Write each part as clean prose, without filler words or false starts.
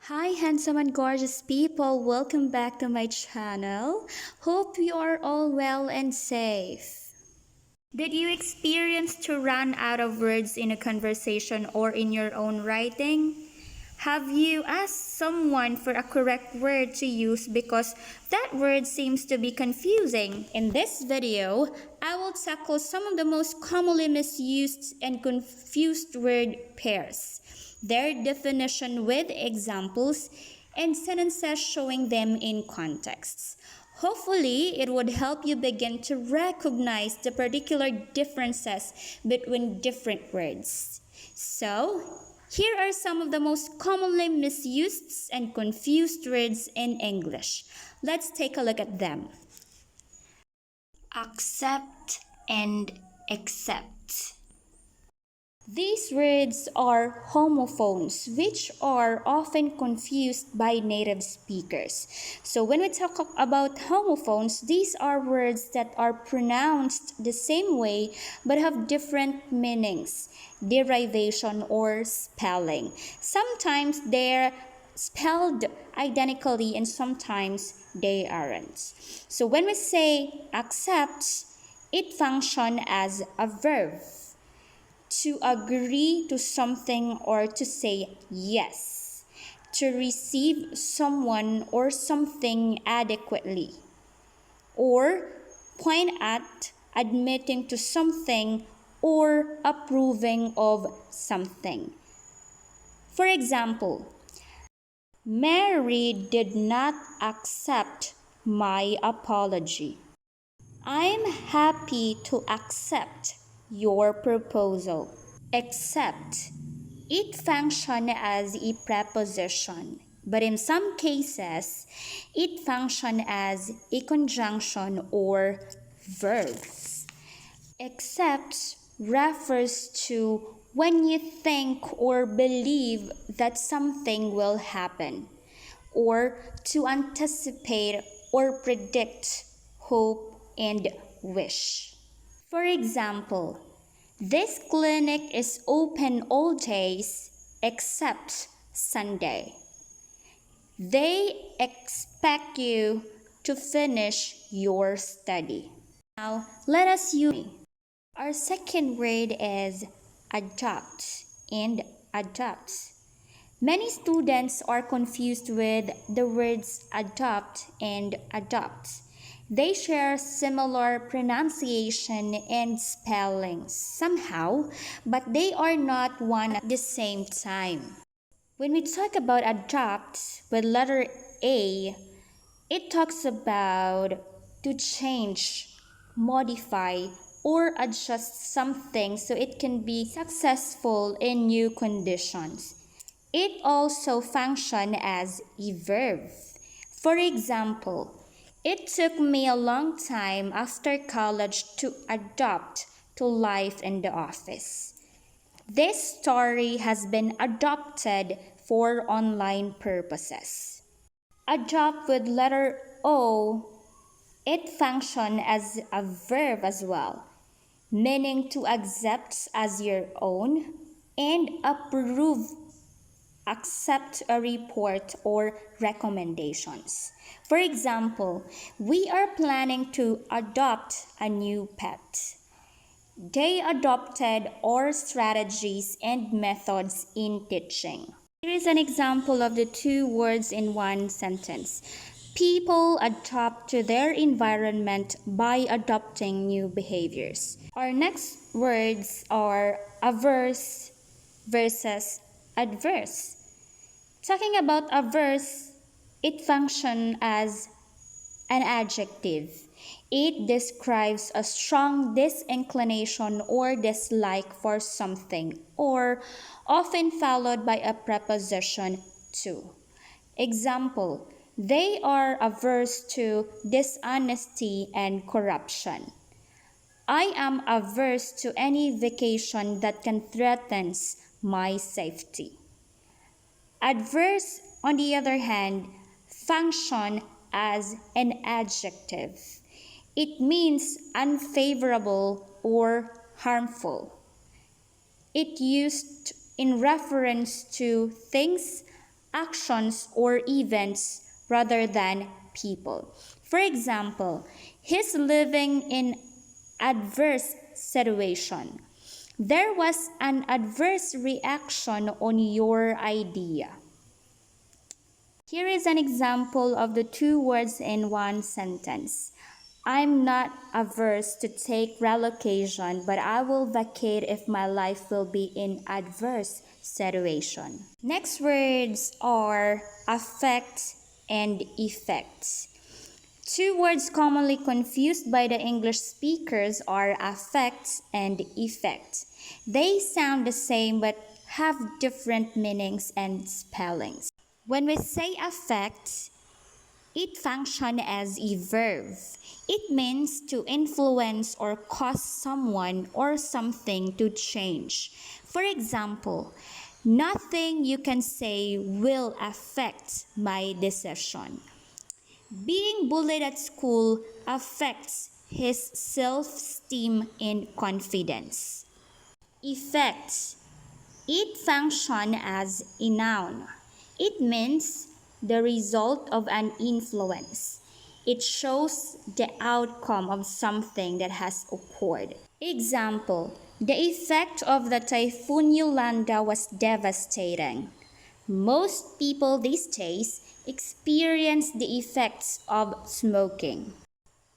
Hi, handsome and gorgeous people. Welcome back to my channel. Hope you are all well and safe. Did you experience to run out of words in a conversation or in your own writing? Have you asked someone for a correct word to use because that word seems to be confusing? In this video, I will tackle some of the most commonly misused and confused word pairs, their definition with examples, and sentences showing them in contexts. Hopefully, it would help you begin to recognize the particular differences between different words. So, here are some of the most commonly misused and confused words in English. Let's take a look at them. Accept and accept. These words are homophones, which are often confused by native speakers. So when we talk about homophones, these are words that are pronounced the same way but have different meanings, derivation, or spelling. Sometimes they're spelled identically and sometimes they aren't. So when we say accept, it functions as a verb to agree to something or to say yes, to receive someone or something adequately, or point at admitting to something or approving of something. For example, Mary did not accept my apology. I'm happy to accept your proposal. Accept. It functions as a preposition, but in some cases, it functions as a conjunction or verb. Accept refers to when you think or believe that something will happen, or to anticipate or predict, hope, and wish. For example, this clinic is open all days except Sunday. They expect you to finish your study. Now, let us use. Our second word is adopt and adopt. Many students are confused with the words adopt and adopt. They share similar pronunciation and spellings somehow, but they are not one at the same time. When we talk about adopt with letter A, it talks about to change, modify, or adjust something so it can be successful in new conditions. It also functions as a verb. For example, it took me a long time after college to adapt to life in the office. This story has been adopted for online purposes. Adopt with letter O, it functions as a verb as well, meaning to accept as your own and approve, accept a report or recommendations. For example, we are planning to adopt a new pet. They adopted our strategies and methods in teaching. Here is an example of the two words in one sentence. People adapt to their environment by adopting new behaviors. Our next words are averse versus adverse. Talking about averse, it functions as an adjective. It describes a strong disinclination or dislike for something, or often followed by a preposition to. Example, they are averse to dishonesty and corruption. I am averse to any vacation that can threaten my safety. Adverse, on the other hand, function as an adjective. It means unfavorable or harmful. It used in reference to things actions, or events rather than people. For example, he's living in adverse situation. There was an adverse reaction on your idea. Here is an example of the two words in one sentence. I'm not averse to take relocation, but I will vacate if my life will be in adverse situation. Next words are affect and effect. Two words commonly confused by the English speakers are affect and effect. They sound the same but have different meanings and spellings. When we say affect, it functions as a verb. It means to influence or cause someone or something to change. For example, nothing you can say will affect my decision. Being bullied at school affects his self-esteem and confidence. Effect. It functions as a noun. It means the result of an influence. It shows the outcome of something that has occurred. Example, the effect of the typhoon Yolanda was devastating. Most people these days experience the effects of smoking.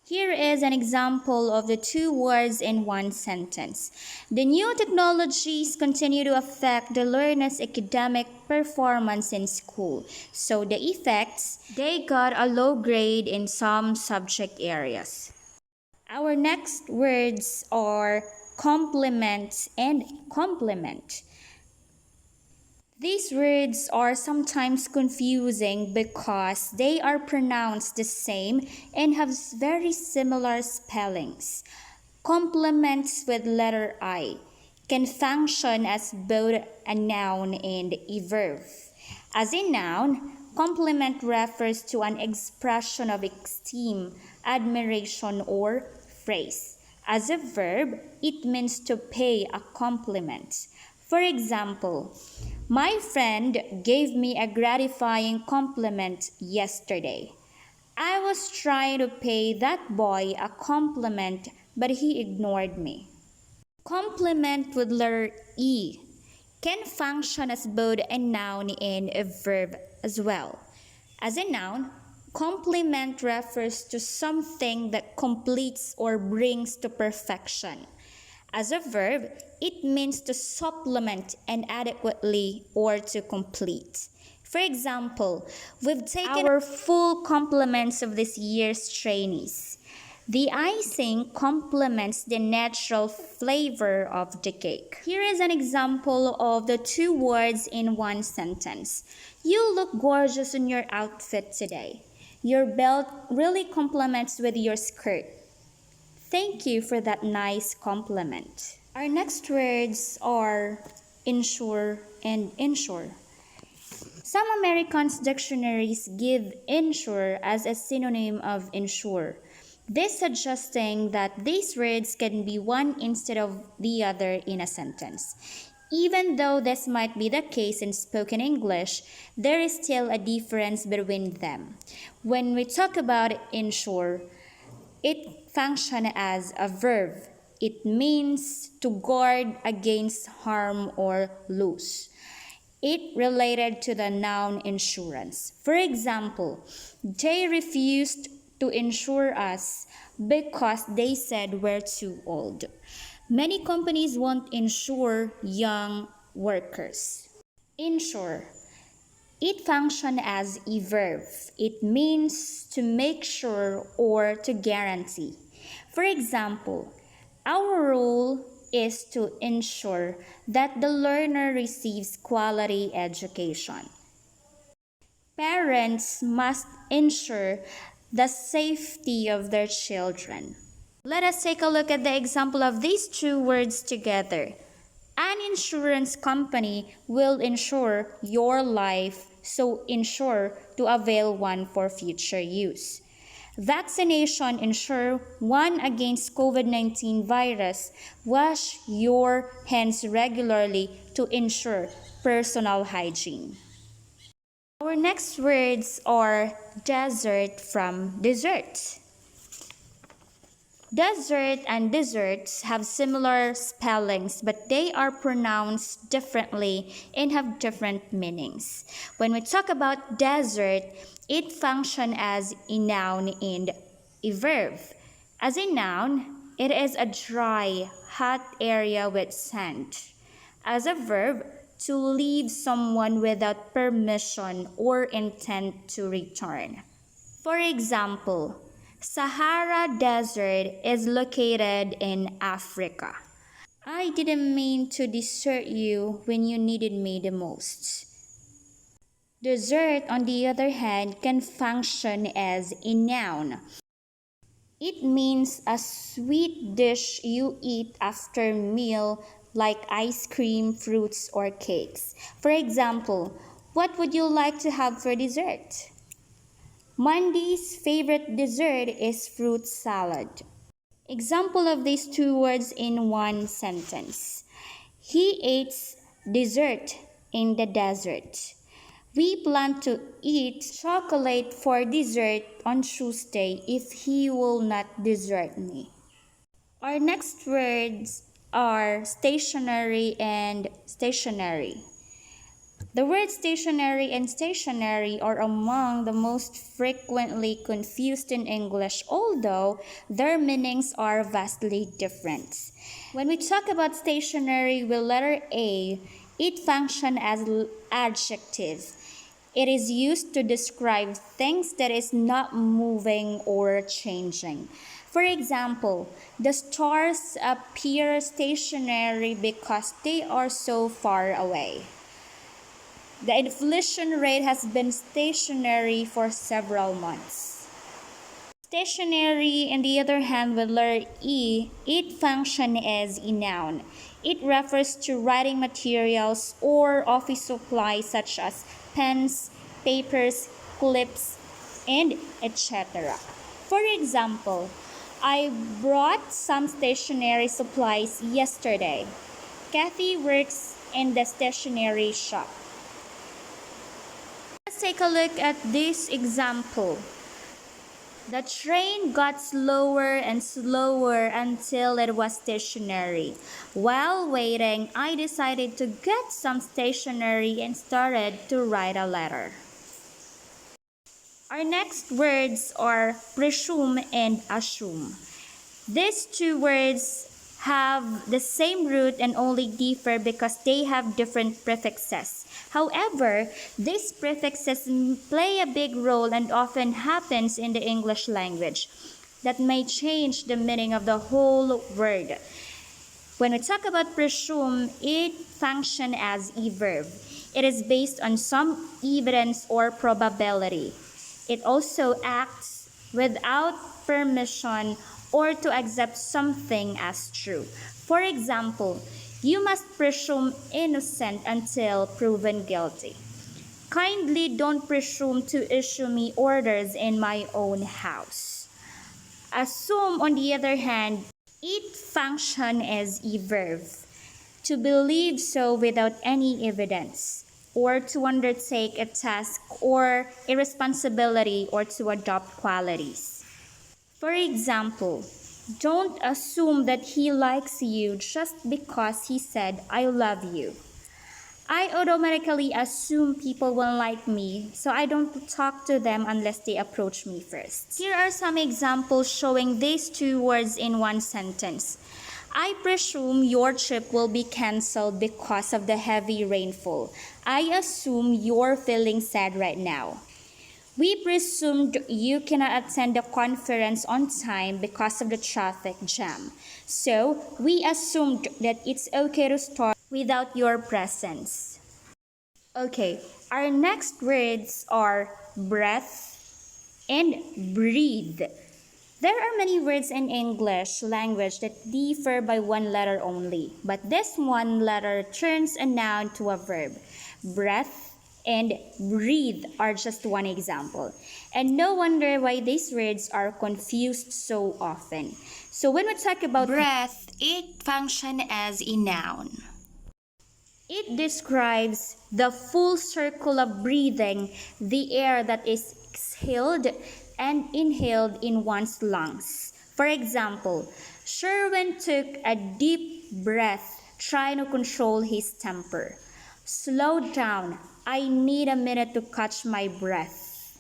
Here is an example of the two words in one sentence. The new technologies continue to affect the learner's academic performance in school. So the effects, they got a low grade in some subject areas. Our next words are complement and complement. These words are sometimes confusing because they are pronounced the same and have very similar spellings. Complements with letter I can function as both a noun and a verb. As a noun, compliment refers to an expression of esteem, admiration, or praise. As a verb, it means to pay a compliment. For example, my friend gave me a gratifying compliment yesterday. I was trying to pay that boy a compliment, but he ignored me. Complement with letter E can function as both a noun and a verb as well. As a noun, complement refers to something that completes or brings to perfection. As a verb, it means to supplement inadequately or to complete. For example, we've taken our full complements of this year's trainees. The icing complements the natural flavor of the cake. Here is an example of the two words in one sentence. You look gorgeous in your outfit today. Your belt really complements with your skirt. Thank you for that nice compliment. Our next words are insure and insure. Some Americans' dictionaries give insure as a synonym of insure. This suggesting that these words can be one instead of the other in a sentence. Even though this might be the case in spoken English, there is still a difference between them. When we talk about insure, it functions as a verb. It means to guard against harm or loss. It related to the noun insurance. For example, they refused to insure us because they said we're too old. Many companies won't insure young workers. Insure. It functions as a verb. It means to make sure or to guarantee. For example, our role is to ensure that the learner receives quality education. Parents must ensure the safety of their children. Let us take a look at the example of these two words together. An insurance company will insure your life, so ensure to avail one for future use. Vaccination ensure one against COVID-19 virus. Wash your hands regularly to ensure personal hygiene. Our next words are desert from dessert. Desert and desserts have similar spellings, but they are pronounced differently and have different meanings. When we talk about desert, it functions as a noun and a verb. As a noun, it is a dry, hot area with sand. As a verb, to leave someone without permission or intent to return. For example, Sahara Desert is located in Africa. I didn't mean to desert you when you needed me the most. Dessert, on the other hand, can function as a noun. It means a sweet dish you eat after a meal like ice cream, fruits, or cakes. For example, what would you like to have for dessert? Mandy's favorite dessert is fruit salad. Example of these two words in one sentence. He ate dessert in the desert. We plan to eat chocolate for dessert on Tuesday if he will not desert me. Our next words are stationery and stationery. The words stationery and stationery are among the most frequently confused in English, although their meanings are vastly different. When we talk about stationery with letter A, it functions as adjective. It is used to describe things that is not moving or changing. For example, the stars appear stationary because they are so far away. The inflation rate has been stationary for several months. Stationery, on the other hand, with letter E, it functions as a noun. It refers to writing materials or office supplies such as pens, papers, clips, and etc. For example, I brought some stationery supplies yesterday. Kathy works in the stationery shop. Let's take a look at this example. The train got slower and slower until it was stationary. While waiting, I decided to get some stationery and started to write a letter. Our next words are presume and assume. These two words have the same root and only differ because they have different prefixes. However, these prefixes play a big role and often happens in the English language that may change the meaning of the whole word. When we talk about presume, it functions as a verb. It is based on some evidence or probability. It also acts without permission or to accept something as true. For example, you must presume innocent until proven guilty. Kindly don't presume to issue me orders in my own house. Assume, on the other hand, it functions as a verb. To believe so without any evidence, or to undertake a task or a responsibility, or to adopt qualities. For example, don't assume that he likes you just because he said, I love you. I automatically assume people will like me, so I don't talk to them unless they approach me first. Here are some examples showing these two words in one sentence. I presume your trip will be canceled because of the heavy rainfall. I assume you're feeling sad right now. We presumed you cannot attend the conference on time because of the traffic jam. So, we assumed that it's okay to start without your presence. Okay, our next words are breath and breathe. There are many words in English language that differ by one letter only, but this one letter turns a noun to a verb. Breath and breathe are just one example. And no wonder why these words are confused so often. So when we talk about breath, it functions as a noun. It describes the full circle of breathing, the air that is exhaled and inhaled in one's lungs. For example, Sherwin took a deep breath trying to control his temper. Slow down, I need a minute to catch my breath.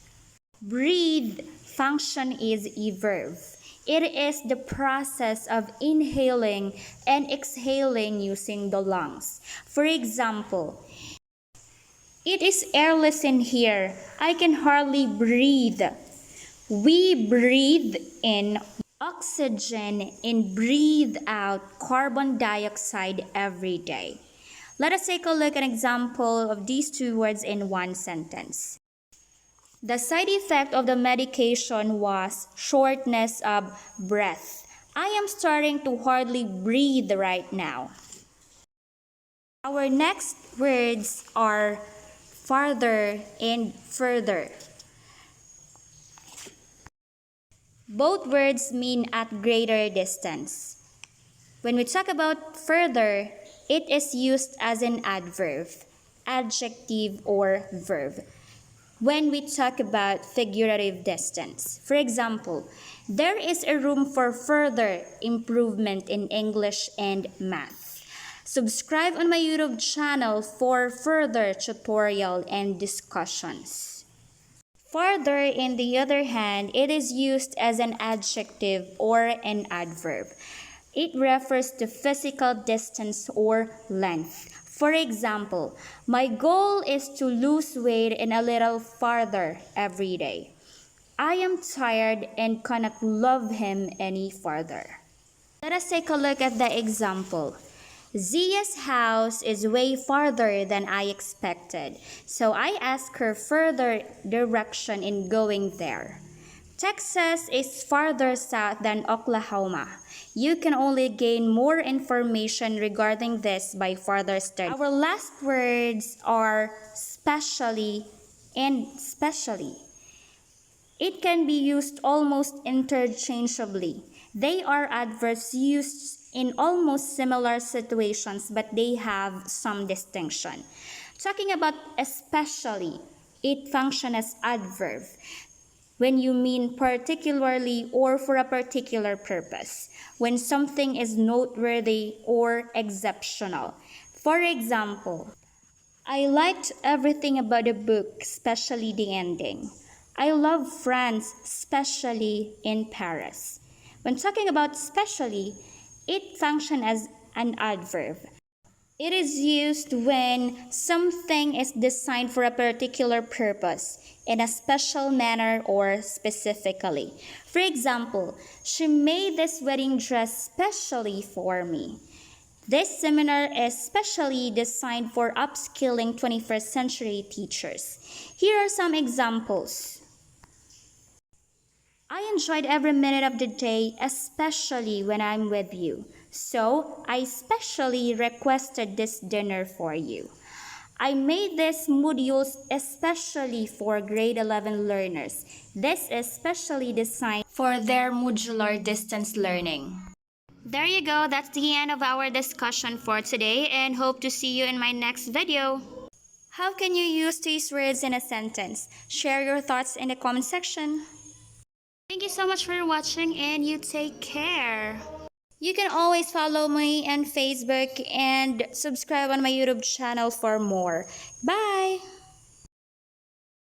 Breathe function is a verb. It is the process of inhaling and exhaling using the lungs. For example, it is airless in here. I can hardly breathe. We breathe in oxygen and breathe out carbon dioxide every day. Let us take a look at an example of these two words in one sentence. The side effect of the medication was shortness of breath. I am starting to hardly breathe right now. Our next words are farther and further. Both words mean at greater distance. When we talk about further, it is used as an adverb, adjective, or verb. When we talk about figurative distance, for example, there is a room for further improvement in English and math. Subscribe on my YouTube channel for further tutorial and discussions. Farther, in the other hand, it is used as an adjective or an adverb. It refers to physical distance or length. For example, my goal is to lose weight and a little farther every day. I am tired and cannot love him any farther. Let us take a look at the example. Zia's house is way farther than I expected, so I asked her further direction in going there. Texas is farther south than Oklahoma. You can only gain more information regarding this by further study. Our last words are specially and specially. It can be used almost interchangeably. They are adverbs used in almost similar situations, but they have some distinction. Talking about especially, it functions as adverb when you mean particularly or for a particular purpose, when something is noteworthy or exceptional. For example, I liked everything about the book, especially the ending. I love France, especially in Paris. When talking about especially, it functions as an adverb. It is used when something is designed for a particular purpose, in a special manner or specifically. For example, she made this wedding dress specially for me. This seminar is specially designed for upskilling 21st century teachers. Here are some examples. I enjoyed every minute of the day, especially when I'm with you. So, I specially requested this dinner for you. I made these modules especially for grade 11 learners. This is specially designed for their modular distance learning. There you go, that's the end of our discussion for today, and hope to see you in my next video. How can you use these words in a sentence? Share your thoughts in the comment section. Thank you so much for watching, and you take care. You can always follow me on Facebook and subscribe on my YouTube channel for more. Bye!